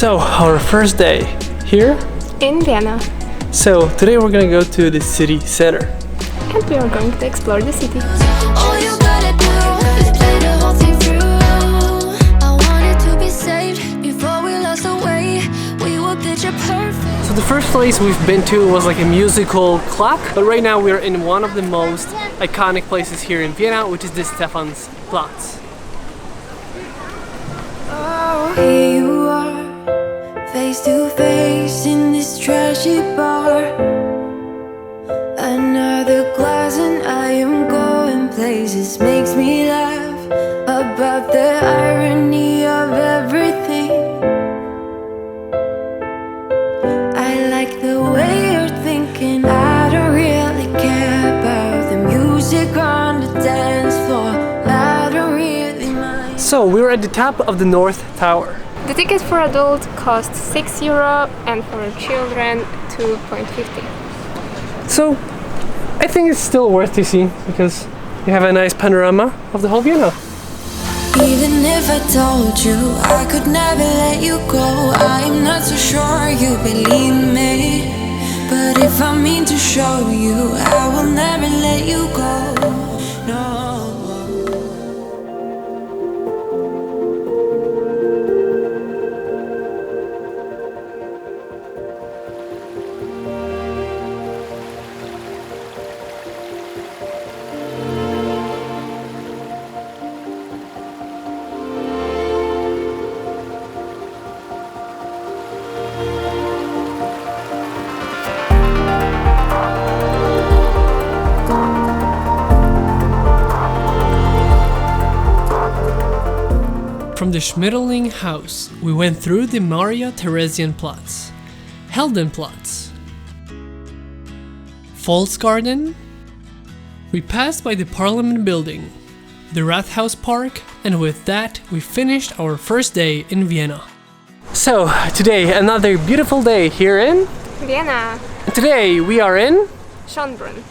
So, our first day here in Vienna. So, today we're gonna go to the city center. And we are going to explore the city. All you gotta do is play the whole thing through. I wanted to be saved before we lost our way. We were picture perfect. So the first place we've been to was like a musical clock, but right now we're in one of the most iconic places here in Vienna, which is the Stephansplatz. Oh, here you are, face to face in this trashy bar. Another glass and I am going places. Makes me laugh about the irony of everything. I like the way you're thinking. I don't really care about the music on the dance floor. I don't really mind. So we were at the top of the North Tower. The ticket for adults cost €6 and for children 2.50. So I think it's still worth to see because you have a nice panorama of the whole Vienna. Even if I told you I could never let you go, I'm not so sure you believe me. But if I mean to show you, I will never let you go. No. From the Schmetterlinghaus, we went through the Theresien Platz, Heldenplatz, Volksgarten. We passed by the Parliament building, the Rathauspark, and with that we finished our first day in Vienna. So today another beautiful day here in Vienna. Today we are in Schönbrunn.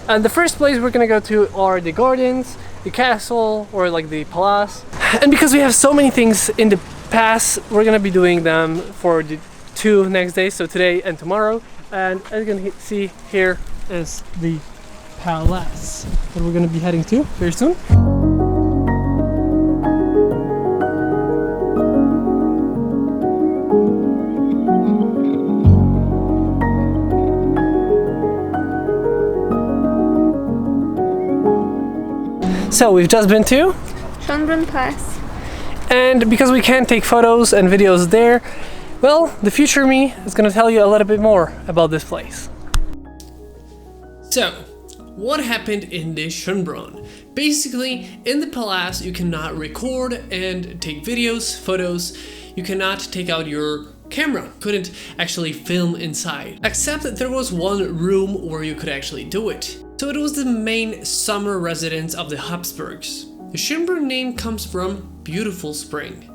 and the first place we're gonna go to are the gardens, the castle, or like the palace. And because we have so many things in the past, we're gonna be doing them for the 2 next days, so today and tomorrow. And as you can see, here is the palace that we're gonna be heading to very soon. So we've just been to, Schönbrunn Palace. and because we can't take photos and videos there, well, the future me is gonna tell you a little bit more about this place. So, what happened in this Schönbrunn? Basically, in the palace you cannot record and take videos, photos. You cannot take out your camera, couldn't actually film inside. Except that there was one room where you could actually do it. So it was the main summer residence of the Habsburgs. The Schönbrunn name comes from beautiful spring.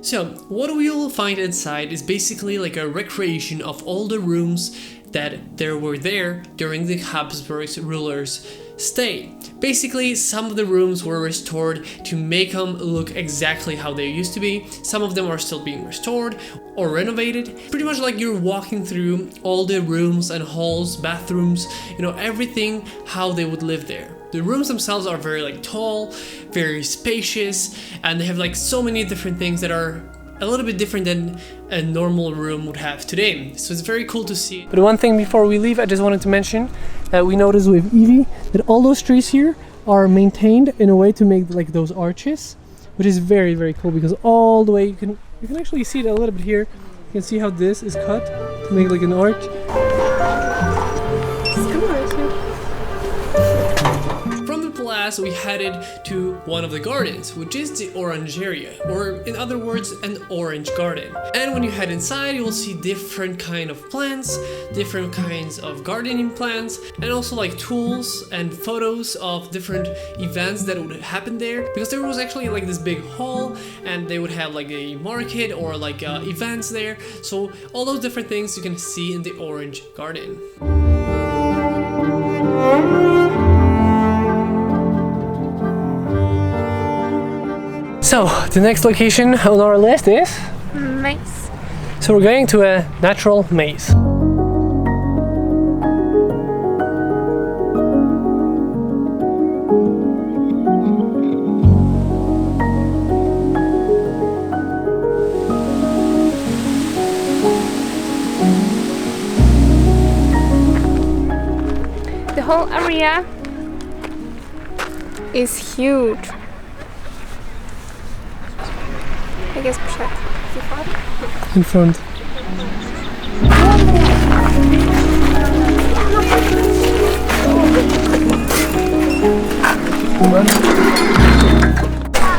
So what we will find inside is basically like a recreation of all the rooms that there were there during the Habsburgs rulers' stay. Basically, some of the rooms were restored to make them look exactly how they used to be. Some of them are still being restored or renovated. Pretty much like you're walking through all the rooms and halls, bathrooms, you know, everything how they would live there. The rooms themselves are very like tall, very spacious, and they have like so many different things that are a little bit different than a normal room would have today. So it's very cool to see. But one thing before we leave, I just wanted to mention that we noticed with Evie that all those trees here are maintained in a way to make like those arches, which is very, very cool because all the way you can actually see it a little bit here. You can see how this is cut to make like an arch. Palace, we headed to one of the gardens, which is the Orangeria, or in other words, an orange garden. And when you head inside, you will see different kind of plants, different kinds of gardening plants, and also like tools and photos of different events that would happen there. Because there was actually like this big hall, and they would have like a market or like events there. So all those different things you can see in the orange garden. So, the next location on our list is? Nice. So we're going to a natural maze. The whole area is huge. I guess In front.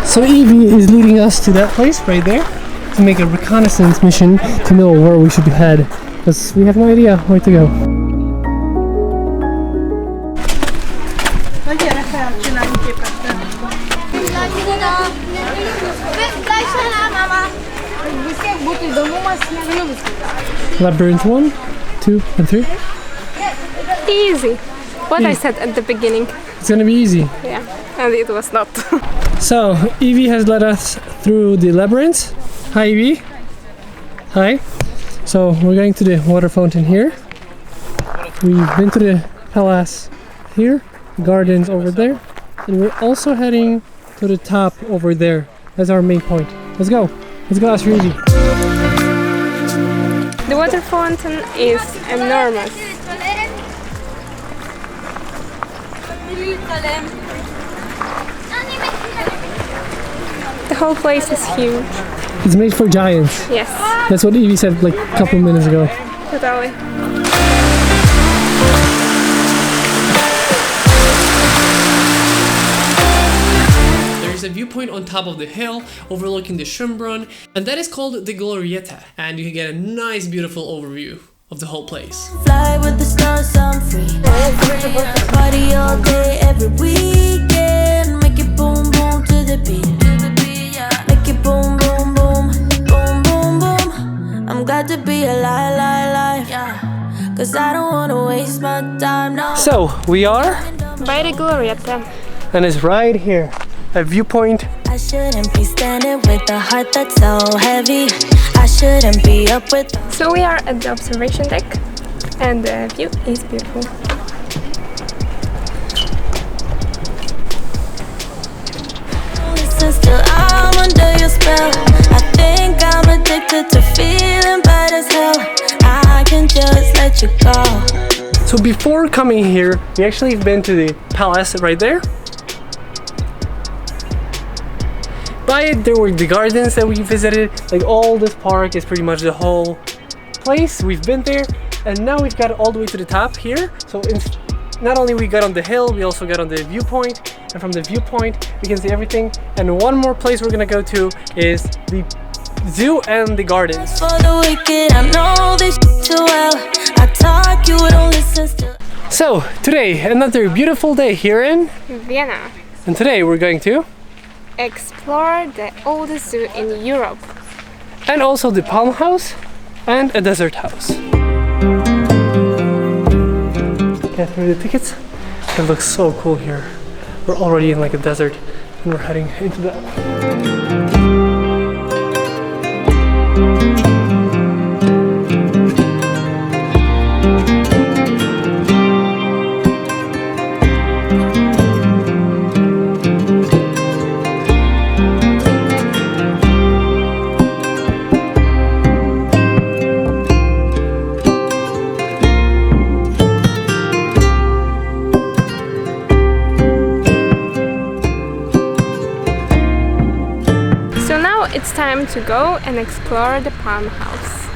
So Evie is leading us to that place right there to make a reconnaissance mission to know where we should head, because we have no idea where to go. Labyrinth 1, 2, and 3. easy. What I said at the beginning. It's gonna be easy. Yeah, and it was not. So Evie has led us through the labyrinth. Hi Evie. Hi. So we're going to the water fountain here. We've been to the palace here, gardens over there, and we're also heading to the top over there. That's our main point. Let's go. Let's go ask Evie. The water fountain is enormous. The whole place is huge. It's made for giants. Yes. That's what Evie said like a couple minutes ago. Totally. There's a viewpoint on top of the hill overlooking the Schönbrunn, and that is called the Gloriette, and you can get a nice beautiful overview of the whole place. Fly with the stars, I'm free. Party all day, every weekend. Make it boom boom to the beat. Make it boom boom boom, boom boom boom. I'm glad to be alive, yeah. 'Cause I don't wanna waste my time now. So we are, By the Gloriette. and it's right here, a viewpoint. I shouldn't be standing with a heart that's so heavy. I shouldn't be up with. So we are at the observation deck, and the view is beautiful. Listen, still I'm under your spell. I think I'm addicted to feeling bad as hell. I can just let you go. So before coming here, we actually have been to the palace right there. By it, there were the gardens that we visited. Like all this park is pretty much the whole place. We've been there, and now we've got all the way to the top here. So not only we got on the hill, we also got on the viewpoint, and from the viewpoint we can see everything. And one more place we're gonna go to is the zoo and the gardens. For the wicked, I know this too well. I talk, you don't listen still. So today, another beautiful day here in, Vienna. and today we're going to, Explore the oldest zoo in Europe. and also the palm house and a desert house. Get through the tickets. It looks so cool here. We're already in like a desert, and we're heading into that. It's time to go and explore the palm house.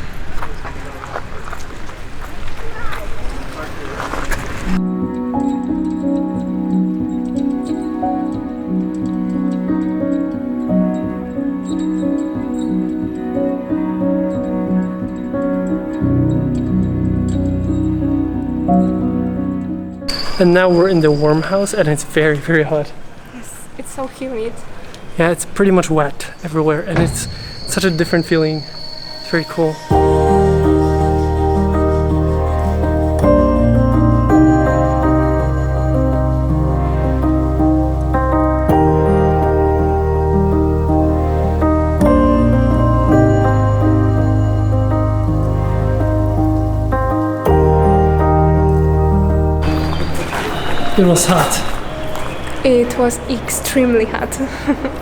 And now we're in the warm house, and it's very, very hot. Yes, it's so humid. Yeah, it's pretty much wet everywhere, and it's such a different feeling. It's very cool. It was hot. It was extremely hot.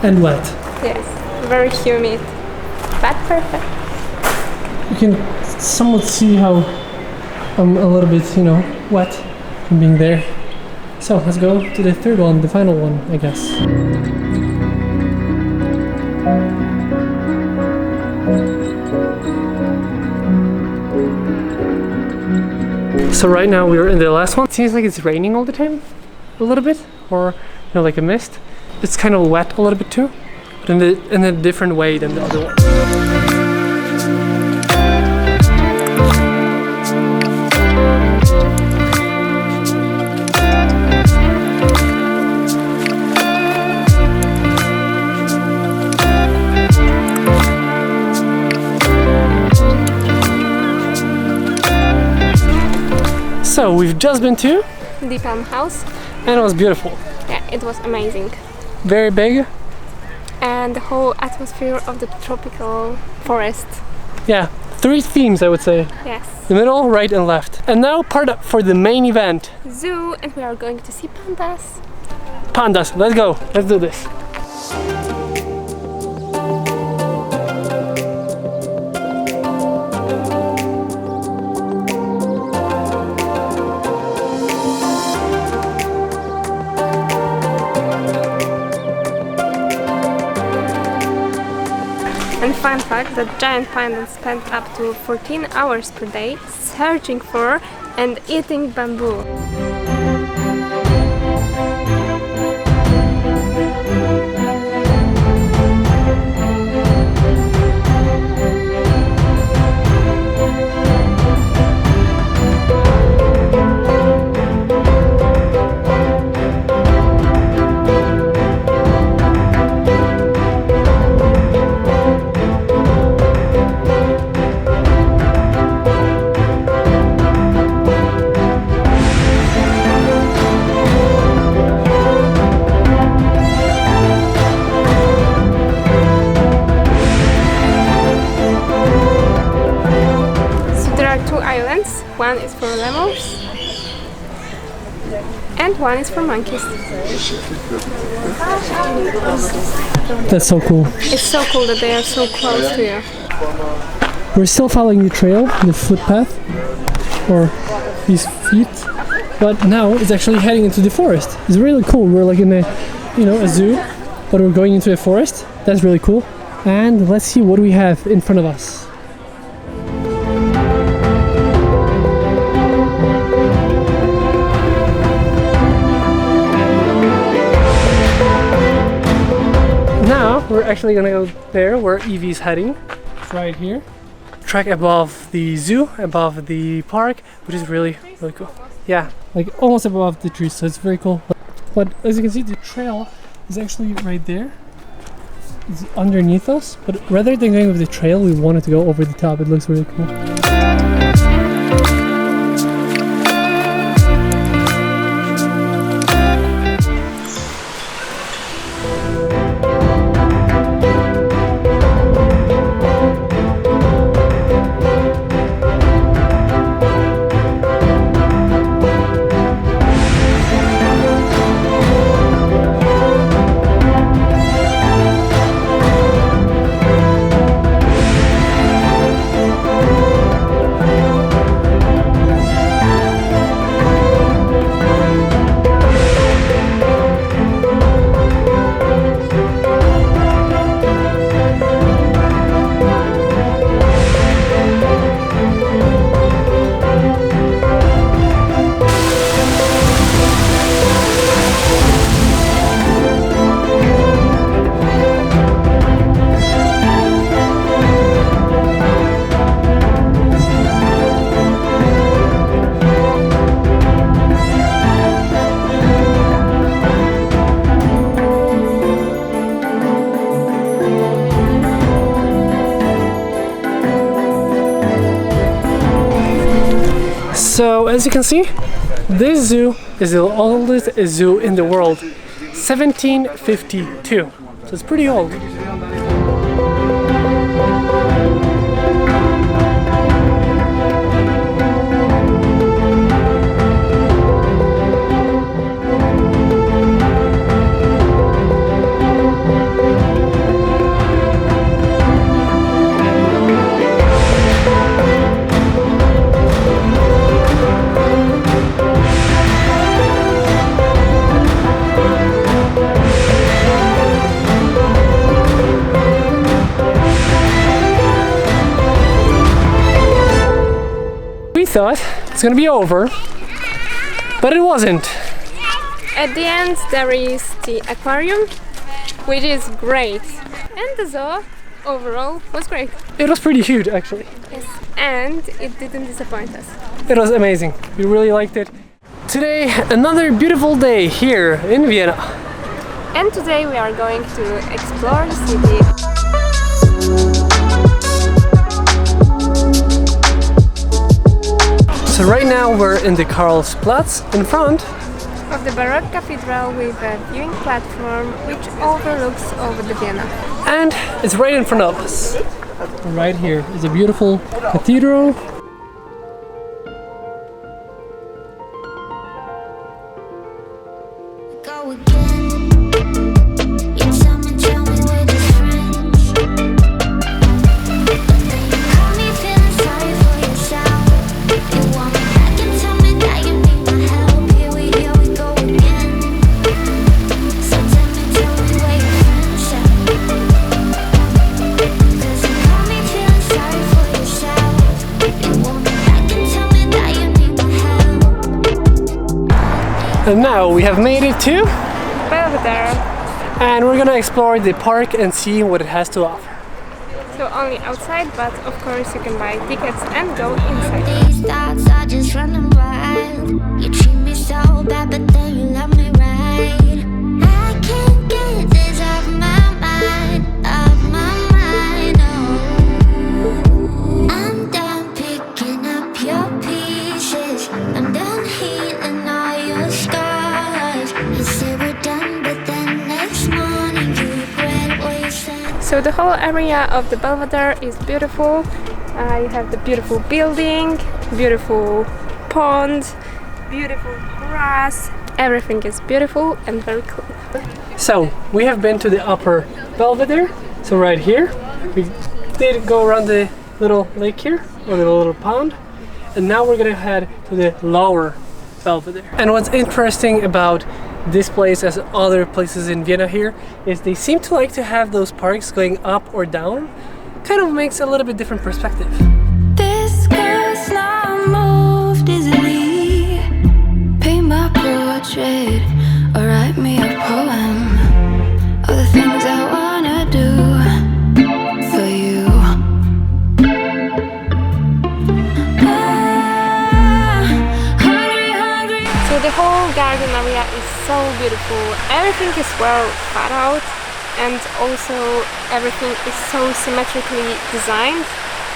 And wet. Yes, very humid, but perfect. You can somewhat see how I'm a little bit, you know, wet from being there. So let's go to the third one, the final one, I guess. So right now we're in the last one. It seems like it's raining all the time, a little bit, or you know, like a mist. It's kind of wet a little bit too, but in a different way than the other one. So we've just been to The Palm House. and it was beautiful. Yeah, it was amazing. Very big. And the whole atmosphere of the tropical forest. Yeah, 3 themes I would say. Yes. The middle, right and left. And now part up for the main event. Zoo, and we are going to see pandas. Pandas, let's go. Let's do this. And fun fact that giant pandas spend up to 14 hours per day searching for and eating bamboo. One is for lemurs and one is for monkeys. That's so cool. It's so cool that they are so close to you. We're still following the trail, the footpath, or these feet, but now it's actually heading into the forest. It's really cool. We're like in a, you know, a zoo, but we're going into a forest. That's really cool. And let's see what we have in front of us. Now we're actually gonna go there where Evie's heading. It's right here. Track above the zoo, above the park, which is really, really cool. Yeah, like almost above the trees, so it's very cool. But as you can see, the trail is actually right there. It's underneath us, but rather than going over the trail, we wanted to go over the top. It looks really cool. So as you can see, this zoo is the oldest zoo in the world, 1752. So it's pretty old. thought it's gonna be over, but it wasn't. At the end there is the aquarium, which is great, and the zoo overall was great. It was pretty huge actually. Yes, and it didn't disappoint us. It was amazing. We really liked it. Today, another beautiful day here in Vienna. And today we are going to explore the city. So right now we're in the Karlsplatz in front Of the Baroque cathedral with a viewing platform which overlooks over the Vienna. and it's right in front of us. Right here is a beautiful cathedral. Go again. You tell me we're just friends. But then you call me feeling sorry for yourself. You want me back and tell me that you need my help. Here we go again. So tell me where your friends at. 'Cause you call me feeling sorry for yourself. You want me back and tell me that you need my help. And now we have made it to, Belvedere. and we're gonna explore the park and see what it has to offer. So only outside, but of course you can buy tickets and go inside. These thoughts are just running wild. You treat me so bad, but then you love me right. I can't get this off my mind, oh. I'm done picking up your pieces. I'm done healing all your scars. You say we're done, but then next morning you regret what you said. So the whole area of the Belvedere is beautiful. You have the beautiful building, beautiful pond, beautiful grass. Everything is beautiful and very cool. So we have been to the upper Belvedere. So right here, we did go around the little lake here, or the little pond, and now we're gonna head to the lower Belvedere. And what's interesting about this place, as other places in Vienna here, is they seem to like to have those parks going up or down. Kind of makes a little bit different perspective. This girl's not moved easily. Paint my portrait or write me a poem of the things I wanna do for you. Hungry. So the whole garden area is so beautiful. Everything is well thought out, and also everything is so symmetrically designed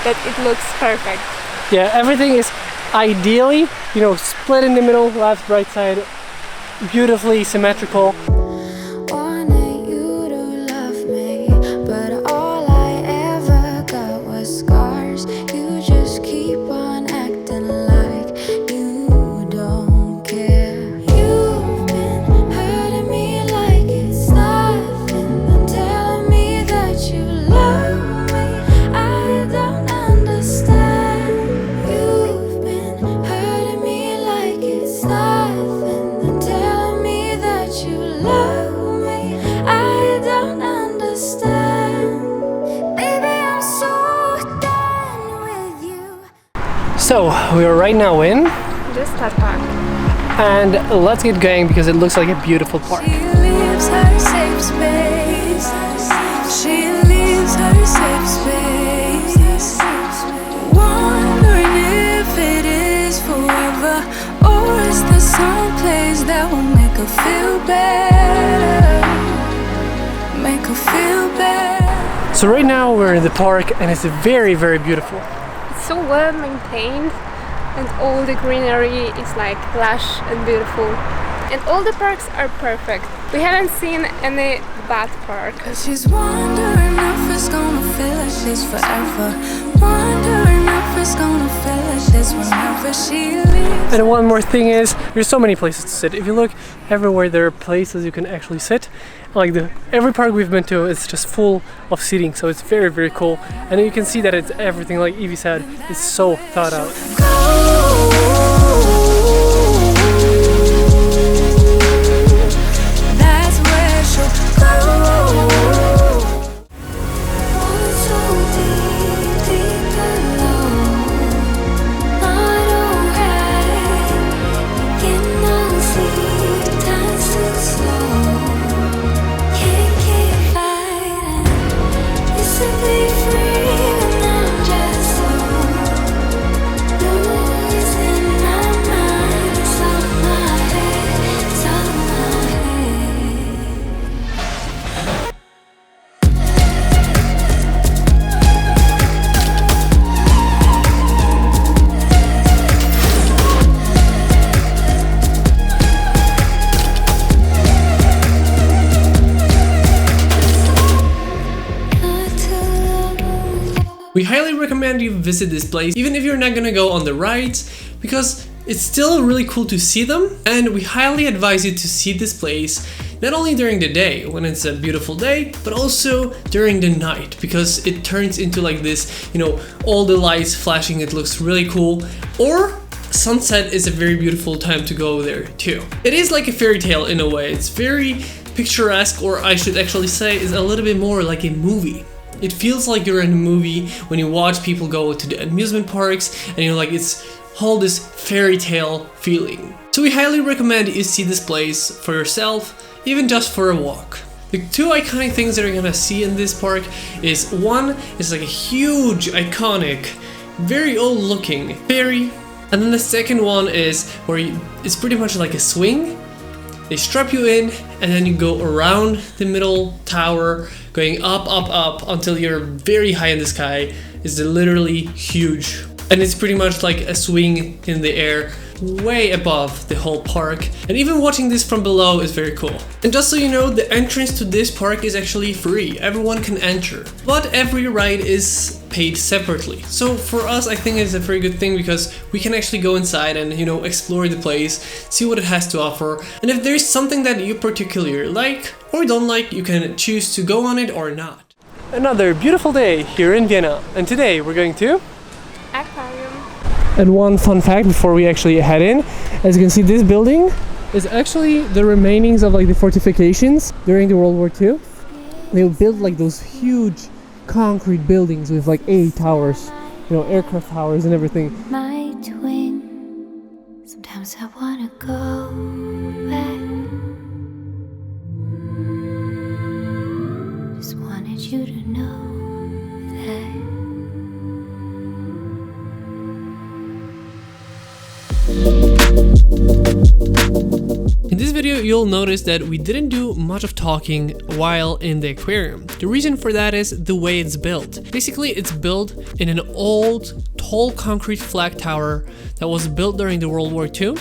that it looks perfect. Yeah, everything is ideally, split in the middle, left, right side, beautifully symmetrical. Wanted you to love me, but all I ever got was scars. You just keep on acting like you don't care. You've been hurting me like it's nothing, and telling me that you love me. I don't understand. You've been hurting me like it's nothing, and telling me that you love me. I don't understand. Baby, I'm so done with you. So we are right now in, The Stadtpark. and let's get going because it looks like a beautiful park. She leaves her safe space. She leaves her safe space. Wondering if it is forever, or is there some place that will make her feel better? Make her feel better. So right now we're in the park and it's very, very beautiful. It's so well maintained, and all the greenery is like lush and beautiful. And all the parks are perfect. We haven't seen any bad park. Cause she's wondering if it's gonna feel like this forever. Wondering if it's gonna feel like this whenever she leaves. And one more thing is, there's so many places to sit. If you look everywhere, there are places you can actually sit. Like every park we've been to, it's just full of seating, so it's very, very cool. And you can see that it's everything, like Evie said, it's so thought out. That's where she'll go. So deep, deep below. Not highly recommend you visit this place, even if you're not gonna go on the rides, because it's still really cool to see them, and we highly advise you to see this place not only during the day when it's a beautiful day, but also during the night, because it turns into like this, you know, all the lights flashing, it looks really cool. Or sunset is a very beautiful time to go there too. It is like a fairy tale in a way. It's very picturesque, or I should actually say is a little bit more like a movie. It feels like you're in a movie when you watch people go to the amusement parks, and you know, like it's all this fairy tale feeling. So we highly recommend you see this place for yourself, even just for a walk. The two iconic things that you're gonna see in this park is, one is like a huge, iconic, very old looking ferry, and then the second one is where it's pretty much like a swing. They strap you in, and then you go around the middle tower, going up, up, up until you're very high in the sky. It's literally huge. And it's pretty much like a swing in the air, way above the whole park. And even watching this from below is very cool. And just so you know, the entrance to this park is actually free. Everyone can enter. But every ride is paid separately. So for us, I think it's a very good thing, because we can actually go inside and, you know, explore the place, see what it has to offer. And if there's something that you particularly like or don't like, you can choose to go on it or not. Another beautiful day here in Vienna. And today we're going to Aquarium. And one fun fact before we actually head in, as you can see, this building is actually the remainings of like the fortifications during the World War II. They built like those huge concrete buildings with like 80 towers, you know, aircraft towers and everything. My twin, sometimes I wanna go back. Just wanted you to know that. In this video, you'll notice that we didn't do much of talking while in the aquarium. The reason for that is the way it's built. Basically, it's built in an old, tall concrete flag tower that was built during the World War II,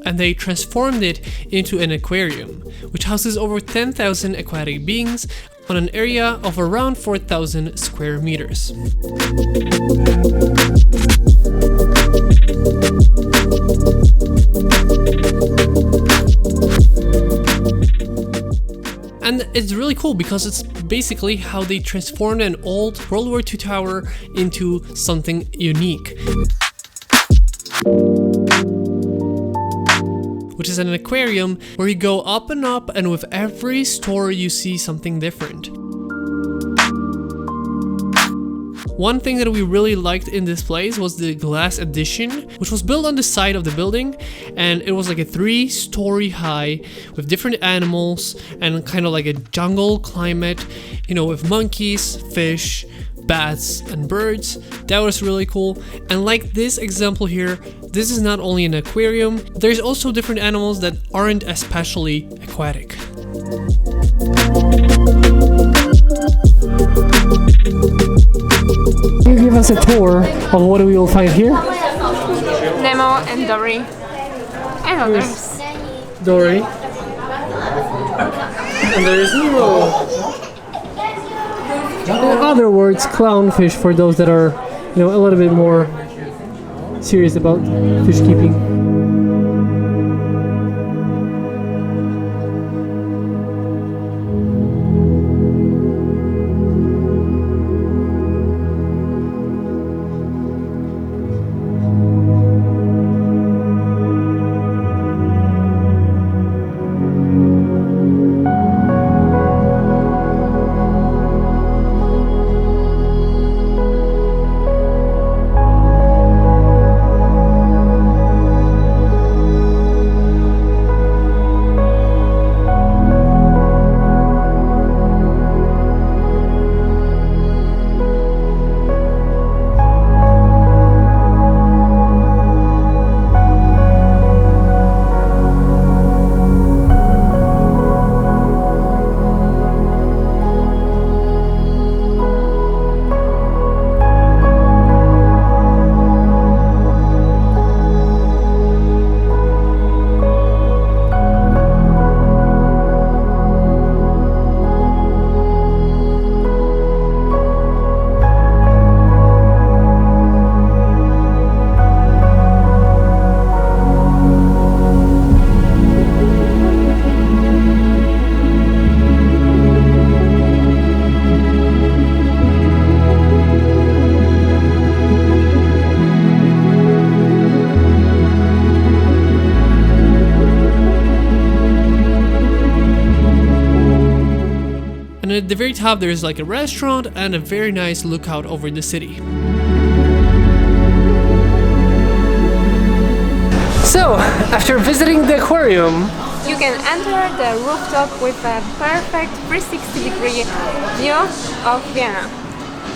and they transformed it into an aquarium, which houses over 10,000 aquatic beings on an area of around 4,000 square meters. And it's really cool because it's basically how they transformed an old World War II tower into something unique, which is an aquarium where you go up and up, and with every story you see something different. One thing that we really liked in this place was the glass addition, which was built on the side of the building, and it was like a 3-story high with different animals and kind of like a jungle climate, you know, with monkeys, fish, bats and birds. That was really cool. And like this example here, this is not only an aquarium, there's also different animals that aren't especially aquatic. Can you give us a tour of what we will find here? Nemo and Dory. And others. Dory. And there is Nemo. In other words, clownfish for those that are, you know, a little bit more serious about fish keeping. at the very top there is like a restaurant and a very nice lookout over the city. So, after visiting the aquarium, you can enter the rooftop with a perfect 360-degree view of Vienna.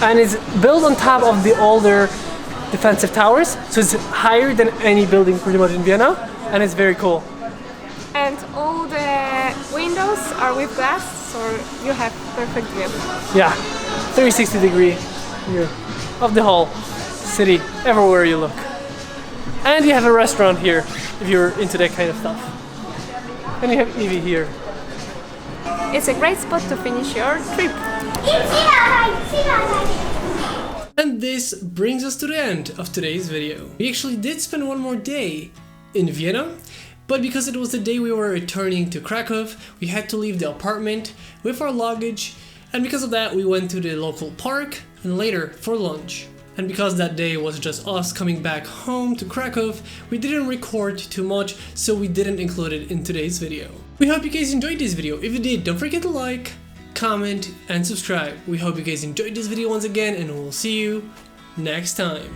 And it's built on top of the older defensive towers, so it's higher than any building pretty much in Vienna, and it's very cool. And all the windows are with glass, so you have perfect view. Yeah, 360-degree view of the whole city, everywhere you look. And you have a restaurant here, if you're into that kind of stuff. And you have Evie here. It's a great spot to finish your trip. And this brings us to the end of today's video. We actually did spend one more day in Vienna, but because it was the day we were returning to Krakow, we had to leave the apartment with our luggage, and because of that we went to the local park and later for lunch. And because that day was just us coming back home to Krakow, we didn't record too much, so we didn't include it in today's video. We hope you guys enjoyed this video. If you did, don't forget to like, comment, and subscribe. We hope you guys enjoyed this video once again, and we'll see you next time.